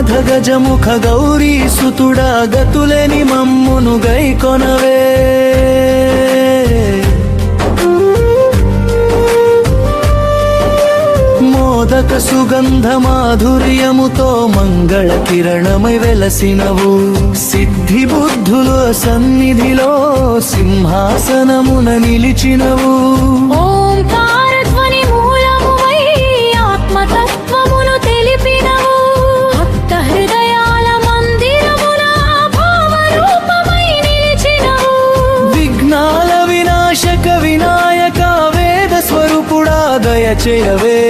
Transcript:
గణనాథ గజముఖ గౌరీ సుతుడా గతులేని మమ్మును గైకొనవే మోదక సుగంధ మాధుర్యముతో మంగళ కిరణమై వెలసినవు సిద్ధి బుద్ధుల సన్నిధిలో సింహాసనమున నిలిచినవు ఓంకారధ్వని మూలమువై ఆత్మతత్వమును తెలిపినవు భక్త హృదయాల మందిరమున భావరూపమై నిలిచినవు విఘ్నాల వినాశక వినాయక వేద స్వరూపుడా దయచేయవే